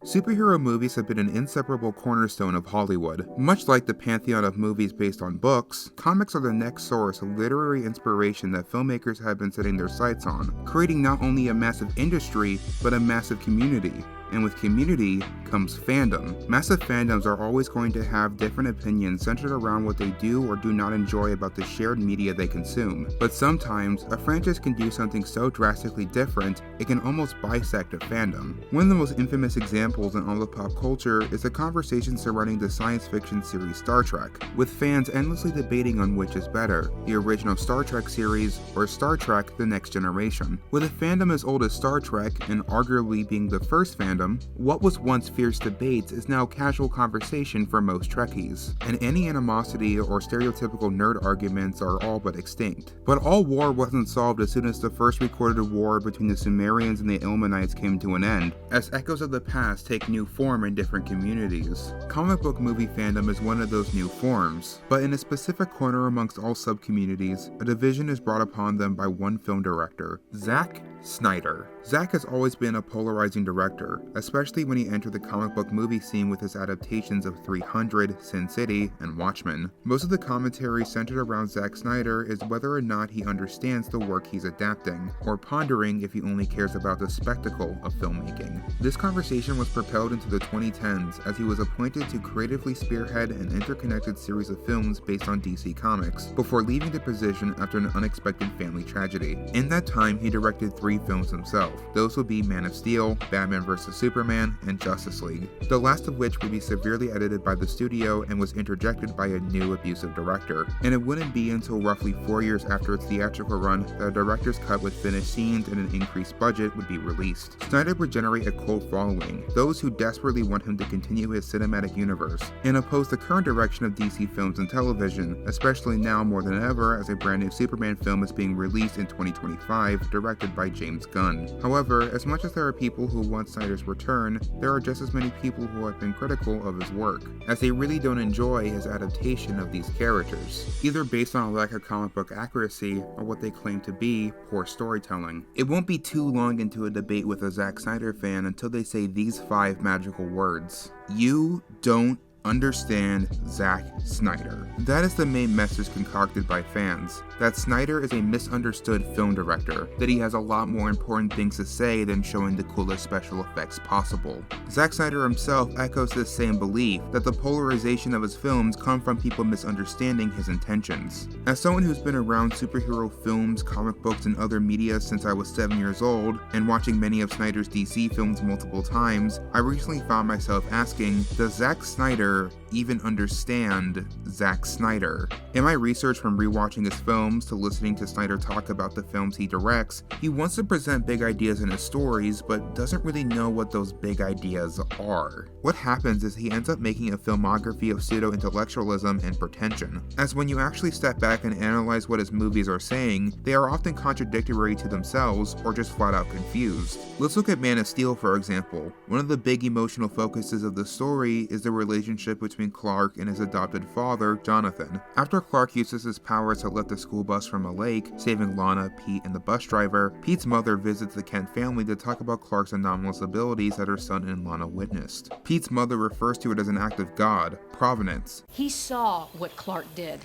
Superhero movies have been an inseparable cornerstone of Hollywood. Much like the pantheon of movies based on books, comics are the next source of literary inspiration that filmmakers have been setting their sights on, creating not only a massive industry, but a massive community. And with community comes fandom. Massive fandoms are always going to have different opinions centered around what they do or do not enjoy about the shared media they consume. But sometimes, a franchise can do something so drastically different, it can almost bisect a fandom. One of the most infamous examples in all of pop culture is the conversation surrounding the science fiction series Star Trek, with fans endlessly debating on which is better, the original Star Trek series or Star Trek: The Next Generation. With a fandom as old as Star Trek, and arguably being the first fandom, what was once fierce debates is now casual conversation for most Trekkies, and any animosity or stereotypical nerd arguments are all but extinct. But all war wasn't solved as soon as the first recorded war between the Sumerians and the Ilmanites came to an end, as echoes of the past take new form in different communities. Comic book movie fandom is one of those new forms, but in a specific corner amongst all sub-communities, a division is brought upon them by one film director, Zack Snyder. Zack has always been a polarizing director, especially when he entered the comic book movie scene with his adaptations of 300, Sin City, and Watchmen. Most of the commentary centered around Zack Snyder is whether or not he understands the work he's adapting, or pondering if he only cares about the spectacle of filmmaking. This conversation was propelled into the 2010s as he was appointed to creatively spearhead an interconnected series of films based on DC Comics, before leaving the position after an unexpected family tragedy. In that time, he directed 3 films himself. Those would be Man of Steel, Batman vs. Superman, and Justice League, the last of which would be severely edited by the studio and was interjected by a new abusive director. And it wouldn't be until roughly 4 years after its theatrical run that a director's cut with finished scenes and an increased budget would be released. Snyder would generate a cult following, those who desperately want him to continue his cinematic universe, and oppose the current direction of DC films and television, especially now more than ever as a brand new Superman film is being released in 2025, directed by James Gunn. However, as much as there are people who want Snyder's return, there are just as many people who have been critical of his work, as they really don't enjoy his adaptation of these characters, either based on a lack of comic book accuracy or what they claim to be poor storytelling. It won't be too long into a debate with a Zack Snyder fan until they say these 5 magical words: "You don't understand Zack Snyder." That is the main message concocted by fans, that Snyder is a misunderstood film director, that he has a lot more important things to say than showing the coolest special effects possible. Zack Snyder himself echoes this same belief, that the polarization of his films come from people misunderstanding his intentions. As someone who's been around superhero films, comic books, and other media since I was 7 years old, and watching many of Snyder's DC films multiple times, I recently found myself asking, does Zack Snyder even understand Zack Snyder? In my research from rewatching his films to listening to Snyder talk about the films he directs, he wants to present big ideas in his stories, but doesn't really know what those big ideas are. What happens is he ends up making a filmography of pseudo-intellectualism and pretension, as when you actually step back and analyze what his movies are saying, they are often contradictory to themselves or just flat out confused. Let's look at Man of Steel for example. One of the big emotional focuses of the story is the relationship between Clark and his adopted father, Jonathan. After Clark uses his powers to lift a school bus from a lake, saving Lana, Pete, and the bus driver, Pete's mother visits the Kent family to talk about Clark's anomalous abilities that her son and Lana witnessed. Pete's mother refers to it as an act of God, providence. He saw what Clark did.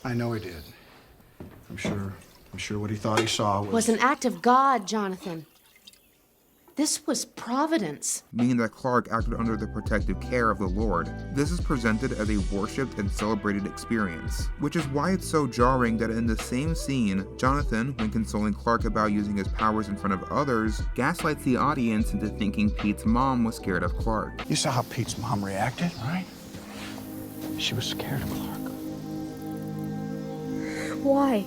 I know he did. I'm sure what he thought he saw Was an act of God, Jonathan. This was providence. Meaning that Clark acted under the protective care of the Lord. This is presented as a worshipped and celebrated experience, which is why it's so jarring that in the same scene, Jonathan, when consoling Clark about using his powers in front of others, gaslights the audience into thinking Pete's mom was scared of Clark. You saw how Pete's mom reacted, right? She was scared of Clark. Why?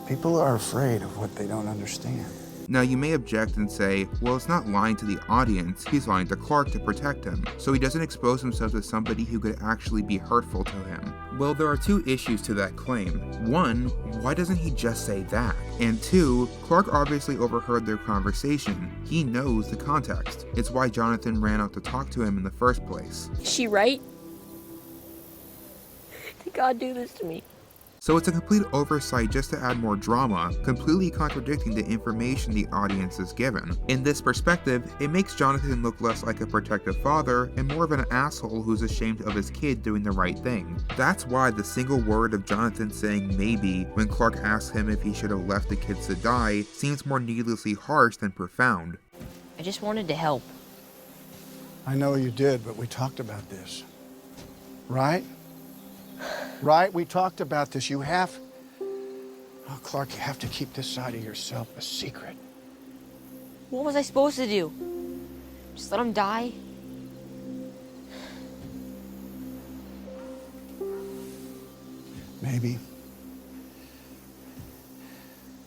People are afraid of what they don't understand. Now you may object and say, well, it's not lying to the audience, he's lying to Clark to protect him, so he doesn't expose himself to somebody who could actually be hurtful to him. Well, there are 2 issues to that claim. 1, why doesn't he just say that? And 2, Clark obviously overheard their conversation. He knows the context. It's why Jonathan ran out to talk to him in the first place. Is she right? Did God do this to me? so it's a complete oversight just to add more drama, completely contradicting the information the audience is given. In this perspective, it makes Jonathan look less like a protective father and more of an asshole who's ashamed of his kid doing the right thing. That's why the single word of Jonathan saying maybe when Clark asks him if he should have left the kids to die seems more needlessly harsh than profound. I just wanted to help. I know you did, but we talked about this. Right? Right? We talked about this. You have... Oh, Clark, you have to keep this side of yourself a secret. What was I supposed to do? Just let him die? Maybe.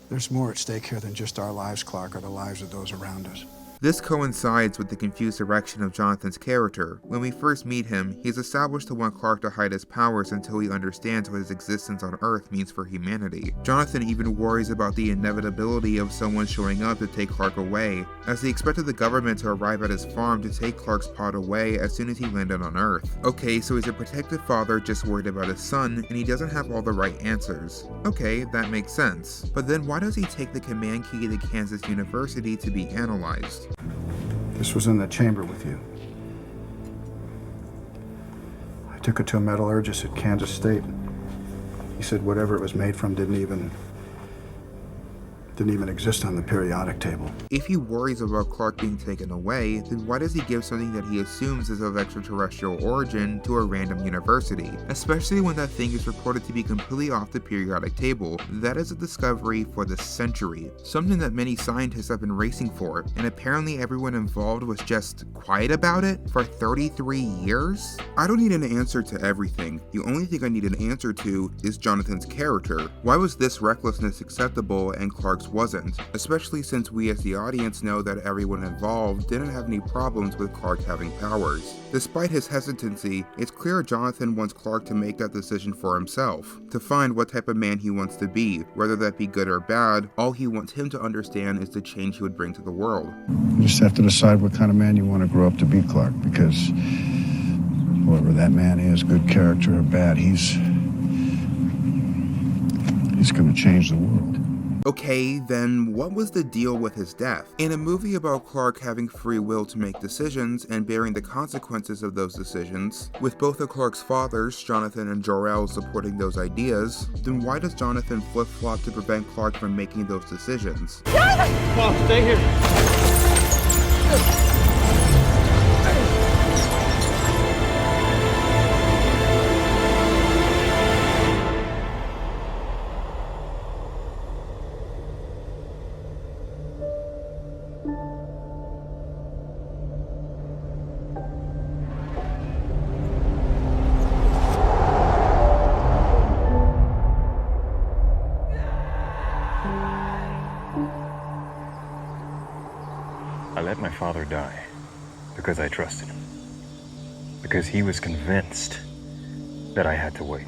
There's more at stake here than just our lives, Clark, or the lives of those around us. This coincides with the confused direction of Jonathan's character. When we first meet him, he's established to want Clark to hide his powers until he understands what his existence on Earth means for humanity. Jonathan even worries about the inevitability of someone showing up to take Clark away, as he expected the government to arrive at his farm to take Clark's pod away as soon as he landed on Earth. Okay, so he's a protective father just worried about his son, and he doesn't have all the right answers. Okay, that makes sense. But then why does he take the command key to Kansas University to be analyzed? This was in the chamber with you. I took it to a metallurgist at Kansas State. He said whatever it was made from didn't even exist on the periodic table. If he worries about Clark being taken away, then why does he give something that he assumes is of extraterrestrial origin to a random university? Especially when that thing is reported to be completely off the periodic table. That is a discovery for the century. Something that many scientists have been racing for, and apparently everyone involved was just quiet about it for 33 years? I don't need an answer to everything. The only thing I need an answer to is Jonathan's character. Why was this recklessness acceptable and Clark's wasn't, especially since we as the audience know that everyone involved didn't have any problems with Clark having powers. Despite his hesitancy, it's clear Jonathan wants Clark to make that decision for himself, to find what type of man he wants to be, whether that be good or bad. All he wants him to understand is the change he would bring to the world. You just have to decide what kind of man you want to grow up to be, Clark, because whoever that man is, good character or bad, he's going to change the world. Okay, then what was the deal with his death? In a movie about Clark having free will to make decisions and bearing the consequences of those decisions, with both of Clark's fathers, Jonathan and Jor-El, supporting those ideas, then why does Jonathan flip-flop to prevent Clark from making those decisions? Mom, stay here. I let my father die because I trusted him. Because he was convinced that I had to wait.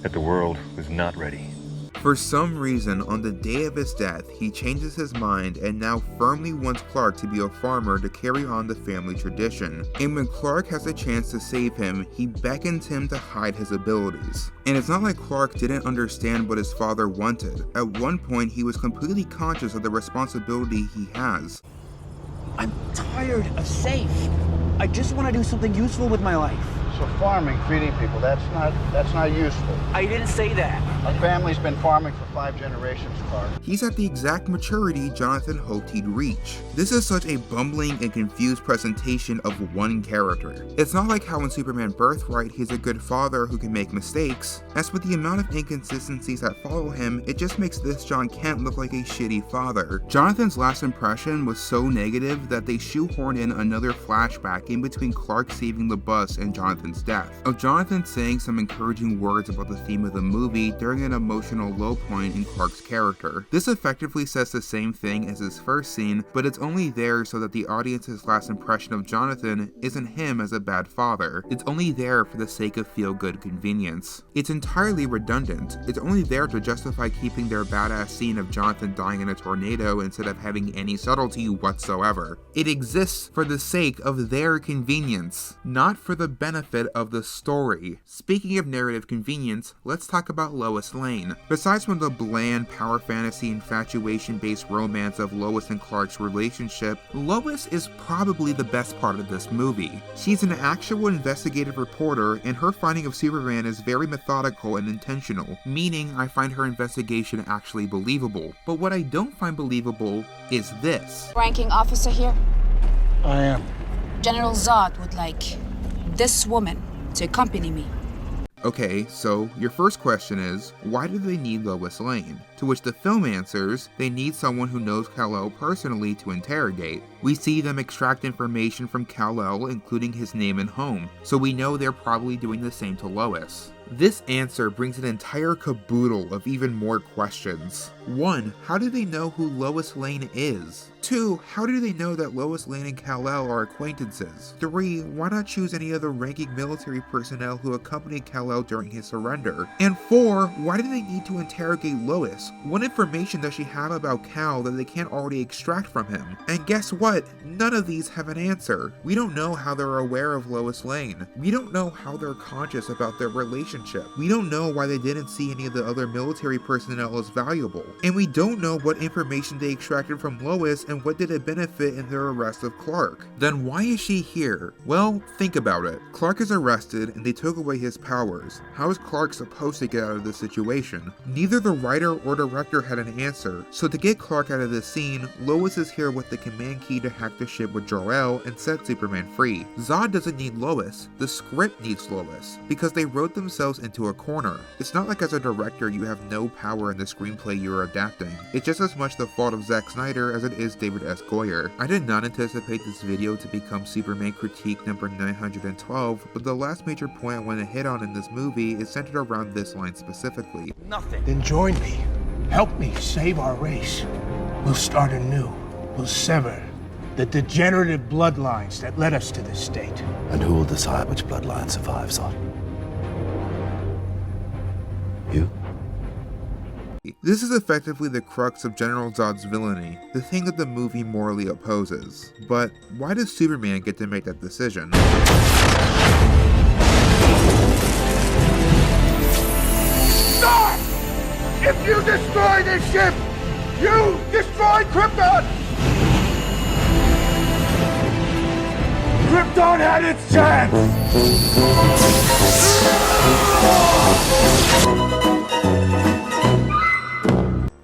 That the world was not ready. For some reason, on the day of his death, he changes his mind and now firmly wants Clark to be a farmer to carry on the family tradition. And when Clark has a chance to save him, he beckons him to hide his abilities. And it's not like Clark didn't understand what his father wanted. At one point, he was completely conscious of the responsibility he has. I'm tired of safe. I just want to do something useful with my life. So farming, feeding people, that's not useful. I didn't say that. Our family's been farming for 5 generations, Clark. He's at the exact maturity Jonathan hoped he'd reach. This is such a bumbling and confused presentation of one character. It's not like how in Superman Birthright he's a good father who can make mistakes. As with the amount of inconsistencies that follow him, it just makes this John Kent look like a shitty father. Jonathan's last impression was so negative that they shoehorned in another flashback in between Clark saving the bus and Jonathan's death, of Jonathan saying some encouraging words about the theme of the movie during an emotional low point in Clark's character. This effectively says the same thing as his first scene, but it's only there so that the audience's last impression of Jonathan isn't him as a bad father. It's only there for the sake of feel-good convenience. It's entirely redundant. It's only there to justify keeping their badass scene of Jonathan dying in a tornado instead of having any subtlety whatsoever. It exists for the sake of their convenience, not for the benefit benefit of the story. Speaking of narrative convenience, let's talk about Lois Lane. Besides from the bland power fantasy infatuation-based romance of Lois and Clark's relationship, Lois is probably the best part of this movie. She's an actual investigative reporter, and her finding of Superman is very methodical and intentional, meaning I find her investigation actually believable. But what I don't find believable is this. Ranking officer here. I am. General Zod would like this woman to accompany me. Okay, so your first question is, why do they need Lois Lane? To which the film answers, they need someone who knows Kal-El personally to interrogate. We see them extract information from Kal-El, including his name and home, so we know they're probably doing the same to Lois. This answer brings an entire caboodle of even more questions. 1. How do they know who Lois Lane is? 2. How do they know that Lois Lane and Kal-El are acquaintances? 3. Why not choose any other ranking military personnel who accompanied Kal-El during his surrender? And 4. Why do they need to interrogate Lois? What information does she have about Kal that they can't already extract from him? And guess what? None of these have an answer. We don't know how they're aware of Lois Lane. We don't know how they're conscious about their relationship. We don't know why they didn't see any of the other military personnel as valuable. And we don't know what information they extracted from Lois and what did it benefit in their arrest of Clark. Then why is she here? Well, think about it. Clark is arrested and they took away his powers. How is Clark supposed to get out of this situation? Neither the writer or director had an answer, so to get Clark out of this scene, Lois is here with the command key to hack the ship with Jor-El and set Superman free. Zod doesn't need Lois, the script needs Lois, because they wrote themselves into a corner. It's not like as a director you have no power in the screenplay you're adapting. It's just as much the fault of Zack Snyder as it is David S. Goyer. I did not anticipate this video to become Superman critique number 912, but the last major point I want to hit on in this movie is centered around this line specifically. Nothing. Then join me. Help me save our race. We'll start anew. We'll sever the degenerative bloodlines that led us to this state. And who will decide which bloodline survives, Zod? You? This is effectively the crux of General Zod's villainy, the thing that the movie morally opposes. But why does Superman get to make that decision? Stop! If you destroy this ship, you destroy Krypton! Krypton had its chance!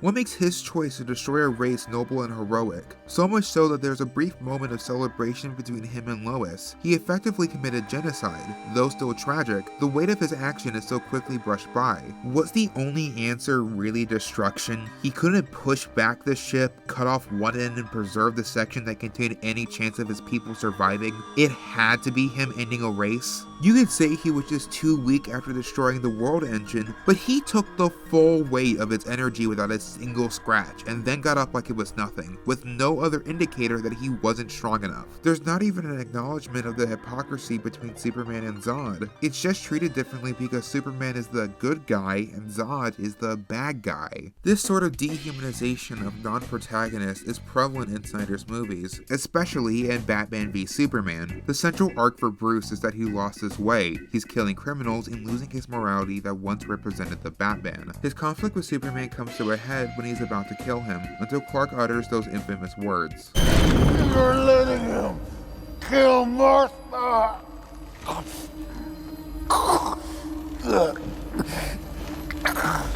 What makes his choice to destroy a race noble and heroic? So much so that there's a brief moment of celebration between him and Lois. He effectively committed genocide. Though still tragic, the weight of his action is so quickly brushed by. Was the only answer really destruction? He couldn't push back the ship, cut off one end and preserve the section that contained any chance of his people surviving? It had to be him ending a race? You could say he was just too weak after destroying the world engine, but he took the full weight of its energy without a single scratch, and then got up like it was nothing, with no other indicator that he wasn't strong enough. There's not even an acknowledgement of the hypocrisy between Superman and Zod. It's just treated differently because Superman is the good guy and Zod is the bad guy. This sort of dehumanization of non-protagonists is prevalent in Snyder's movies, especially in Batman v Superman. The central arc for Bruce is that he lost his way. He's killing criminals and losing his morality that once represented the Batman. His conflict with Superman comes to a head when he's about to kill him, until Clark utters those infamous words. You're letting him kill Martha!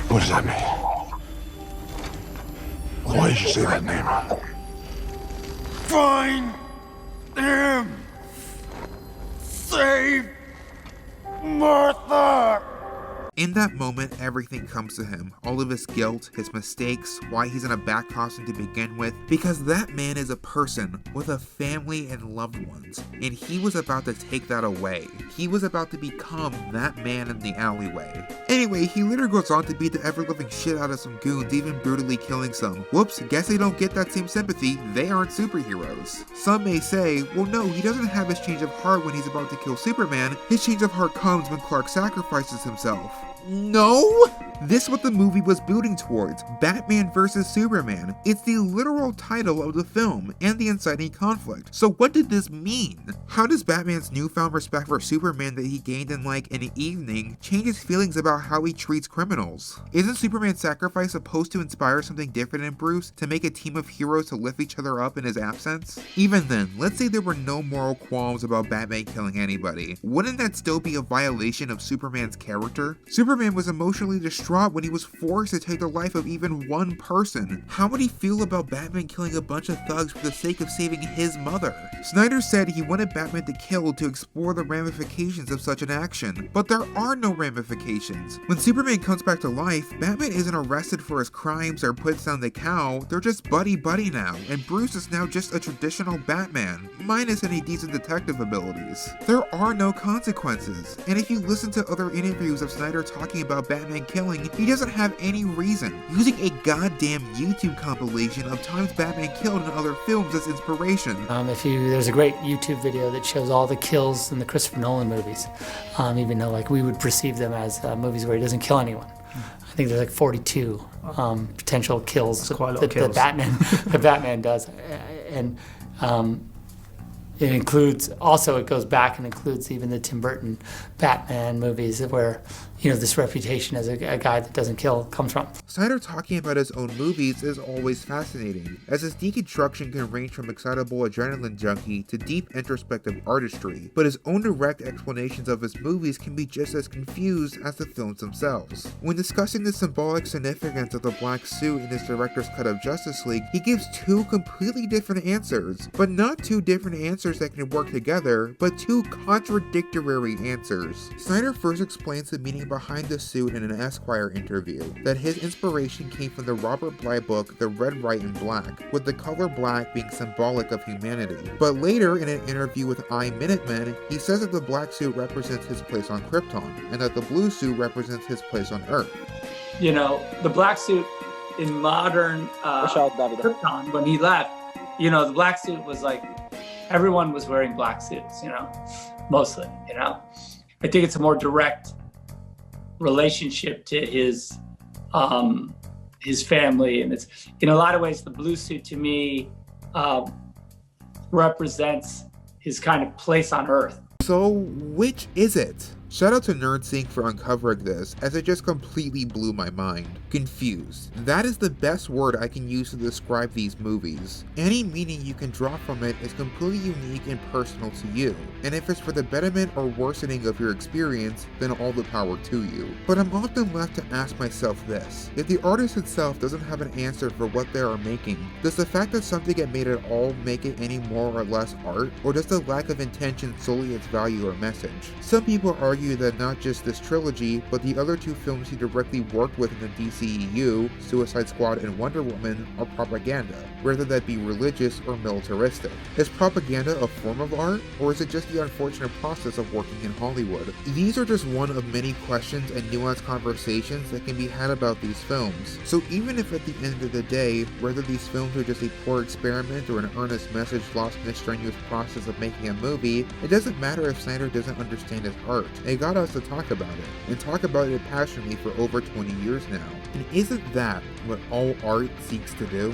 What does that mean? Why did you say that name? Find him! Save Martha! In that moment, everything comes to him. All of his guilt, his mistakes, why he's in a back costume to begin with. Because that man is a person with a family and loved ones. And he was about to take that away. He was about to become that man in the alleyway. Anyway, he later goes on to beat the ever-living shit out of some goons, even brutally killing some. Whoops, guess they don't get that same sympathy. They aren't superheroes. Some may say, well no, he doesn't have his change of heart when he's about to kill Superman. His change of heart comes when Clark sacrifices himself. No? This is what the movie was building towards, Batman vs. Superman. It's the literal title of the film, and the inciting conflict. So what did this mean? How does Batman's newfound respect for Superman that he gained in like an evening change his feelings about how he treats criminals? Isn't Superman's sacrifice supposed to inspire something different in Bruce, to make a team of heroes to lift each other up in his absence? Even then, let's say there were no moral qualms about Batman killing anybody. Wouldn't that still be a violation of Superman's character? Superman was emotionally distraught when he was forced to take the life of even one person. How would he feel about Batman killing a bunch of thugs for the sake of saving his mother? Snyder said he wanted Batman to kill to explore the ramifications of such an action, but there are no ramifications. When Superman comes back to life, Batman isn't arrested for his crimes or puts down the cow, they're just buddy-buddy now, and Bruce is now just a traditional Batman, minus any decent detective abilities. There are no consequences, and if you listen to other interviews of Snyder talking about Batman killing, he doesn't have any reason, using a goddamn YouTube compilation of times Batman killed in other films as inspiration. There's a great YouTube video that shows all the kills in the Christopher Nolan movies, even though like we would perceive them as movies where he doesn't kill anyone. I think there's like 42 potential kills that Batman does, and it includes, also it goes back and includes even the Tim Burton Batman movies where, you know, this reputation as a guy that doesn't kill comes from. Snyder talking about his own movies is always fascinating, as his deconstruction can range from excitable adrenaline junkie to deep introspective artistry, but his own direct explanations of his movies can be just as confused as the films themselves. When discussing the symbolic significance of the black suit in his director's cut of Justice League, he gives two completely different answers, but not two different answers that can work together, but two contradictory answers. Snyder first explains the meaning behind the suit in an Esquire interview, that his inspiration came from the Robert Bly book The Red, White, and Black, with the color black being symbolic of humanity. But later in an interview with Minutemen, he says that the black suit represents his place on Krypton, and that the blue suit represents his place on Earth. You know, the black suit in modern Krypton, when he left, you know, the black suit was like, everyone was wearing black suits, you know, mostly, you know. I think it's a more direct relationship to his family, and it's, in a lot of ways, the blue suit to me represents his kind of place on Earth. So, which is it? Shout out to NerdSync for uncovering this, as it just completely blew my mind. Confused. That is the best word I can use to describe these movies. Any meaning you can draw from it is completely unique and personal to you, and if it's for the betterment or worsening of your experience, then all the power to you. But I'm often left to ask myself this: if the artist itself doesn't have an answer for what they are making, does the fact that something get made at all make it any more or less art, or does the lack of intention sully its value or message? Some people argue that not just this trilogy, but the other two films he directly worked with in the DCEU, Suicide Squad and Wonder Woman, are propaganda, whether that be religious or militaristic. Is propaganda a form of art, or is it just the unfortunate process of working in Hollywood? These are just one of many questions and nuanced conversations that can be had about these films. So even if at the end of the day, whether these films are just a poor experiment or an earnest message lost in the strenuous process of making a movie, it doesn't matter if Snyder doesn't understand his art. It got us to talk about it, and talk about it passionately for over 20 years now. And isn't that what all art seeks to do?